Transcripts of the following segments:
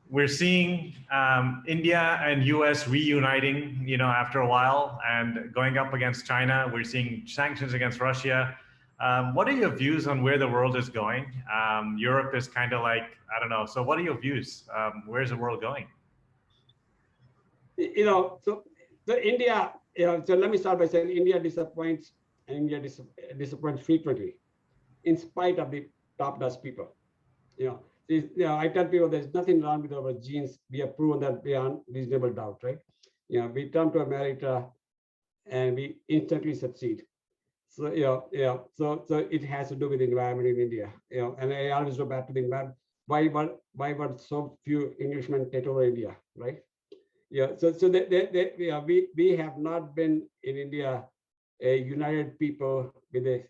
We're seeing India and US reuniting, after a while and going up against China. We're seeing sanctions against Russia. What are your views on where the world is going? Europe is kind of like, I don't know. So what are your views? Where's the world going? So India, so let me start by saying India disappoints, and India disappoints frequently, in spite of the top-notch people. I tell people there's nothing wrong with our genes. We have proven that beyond reasonable doubt, right? We come to America and we instantly succeed. So so it has to do with the environment in India. And I always go back to the environment. Why were so few Englishmen take over India, right? So we have not been in India a united people with a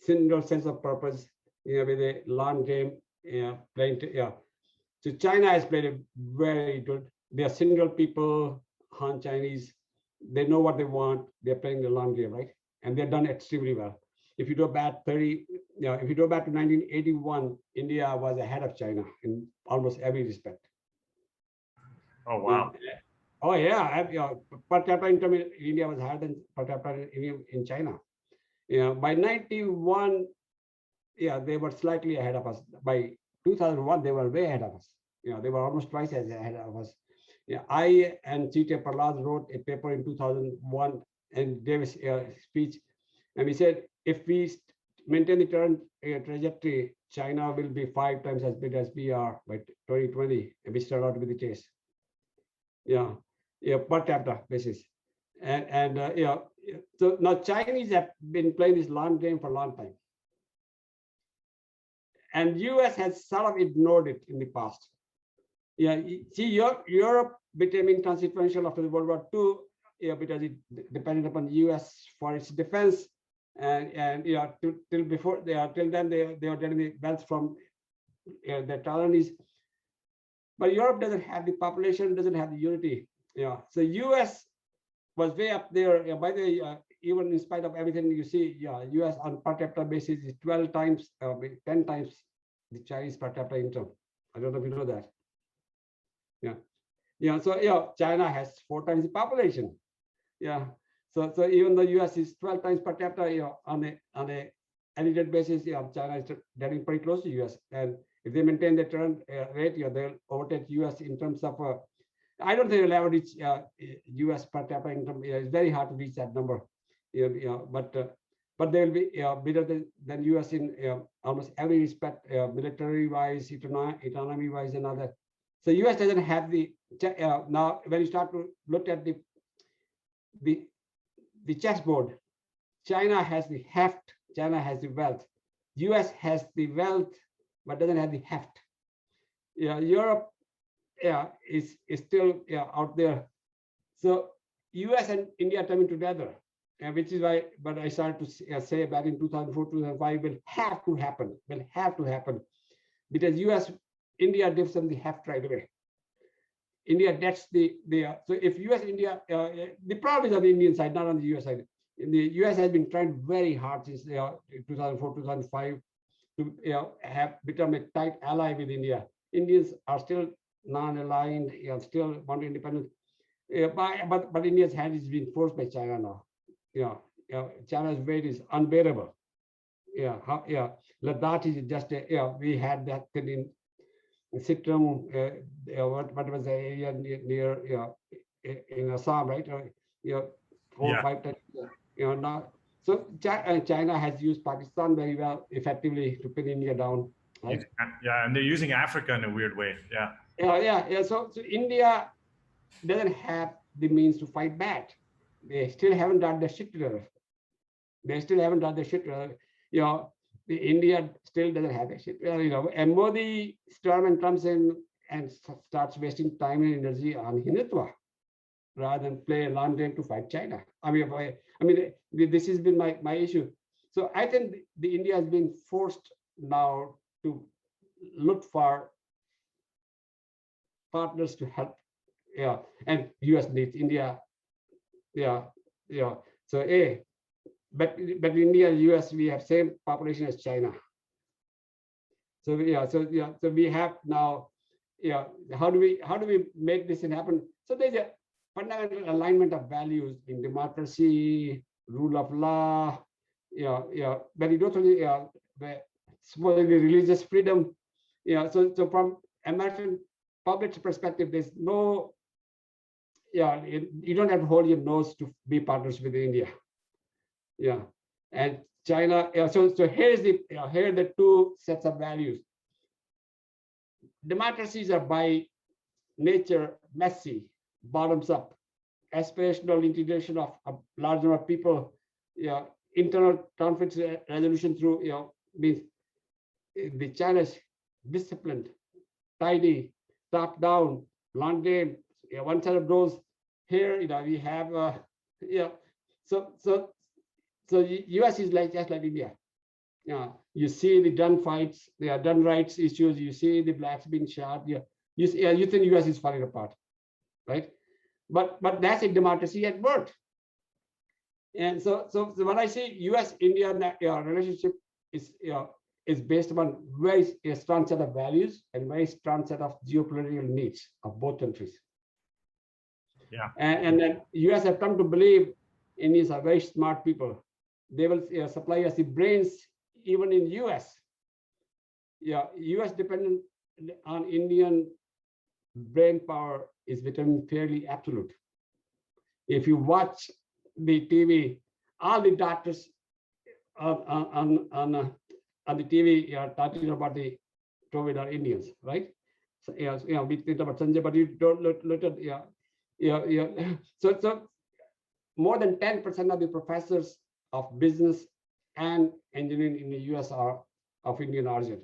single sense of purpose, with a long game, playing. So China has played a very good. They are single people, Han Chinese. They know what they want. They're playing the long game, right? And they've done extremely well. If you go back if you go back to 1981, India was ahead of China in almost every respect. Oh wow! Oh yeah, per capita income in India was higher than per capita in China. By 91, they were slightly ahead of us. By 2001, they were way ahead of us. They were almost twice as ahead of us. I and C.T. Prahlad wrote a paper in 2001 and gave a speech, and we said if we maintain the current trajectory, China will be 5 times as big as we are by 2020, and we start out with the case. Per capita basis, and so now Chinese have been playing this long game for a long time, and US has sort of ignored it in the past. See, Europe became inconsequential after World War II, because it depended upon US for its defense, and till then they were getting the wealth from their colonies. But Europe doesn't have the population, doesn't have the unity. So US was way up there. By the way, even in spite of everything you see, US on per capita basis is 12 times, 10 times the Chinese per capita income. I don't know if you know that. So China has 4 times the population. So even though US is 12 times per capita, on a aggregate basis, China is getting pretty close to US. And if they maintain the current rate, they'll overtake US in terms of. I don't think they'll ever reach US per capita income. It's very hard to reach that number. But they'll be bigger than US in almost every respect, military-wise, economy-wise, and other. So US doesn't have the now. When you start to look at the chessboard, China has the heft. China has the wealth. US has the wealth, but doesn't have the heft. Europe, is still out there. So US and India coming together, which is why. But I started to say back in 2004, 2005 will have to happen. Will have to happen, because India gives them the heft right away. India gets the so if US India, the problem is on the Indian side, not on the US side. The US has been trying very hard since 2004, 2005 to have become a tight ally with India. Indians are still non-aligned, still want independence. But India's hand is being forced by China now. China's weight is unbearable. Ladakh is just we had that thing in Sikkim, what was the area near in Assam, right? 4 or 5 times. Now, so China has used Pakistan very well, effectively, to pin India down. Right? Yeah, and they're using Africa in a weird way. So India doesn't have the means to fight back. They still haven't done their shit together. India still doesn't have their shit. And Modi Starman comes in and starts wasting time and energy on Hindutva rather than play a long game to fight China. I mean, this has been my issue. So I think the India has been forced now to look for partners to help. And US needs India. So but India and US, we have same population as China. So so we have now, how do we make this thing happen? So there's a fundamental alignment of values in democracy, rule of law, but it also supposedly religious freedom. So from American public perspective, there's no, you don't have to hold your nose to be partners with India. And China. So here's here are the two sets of values. Democracies are by nature messy, bottoms up, aspirational integration of a large number of people, internal conflict resolution through, means the China's disciplined, tidy, top down, long game, one set of goals. Here, we have, so US is just like India. You see the gun fights, gun rights issues. You see the blacks being shot. You think US is falling apart, right? But that's a democracy at work. And so when I say US-India relationship is based upon very strong set of values and very strong set of geopolitical needs of both countries. Yeah. And then US have come to believe Indians are very smart people. They will supply us the brains even in US. US dependent on Indian brain power is becoming fairly absolute. If you watch the TV, all the doctors on the TV are talking about the COVID are Indians, right? So, we think about Sanjay, but you don't look at So more than 10% of the professors of business and engineering in the US are of Indian origin.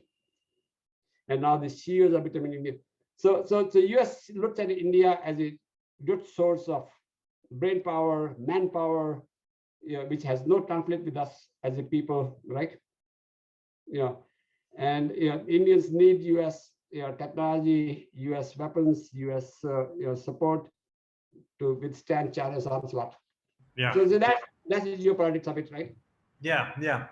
And now the CEOs are becoming Indian. So the US looks at India as a good source of brain power, manpower, which has no conflict with us as a people, right? And Indians need US technology, US weapons, US support to withstand China's onslaught. Yeah. So that's the geopolitics of it, right? Yeah.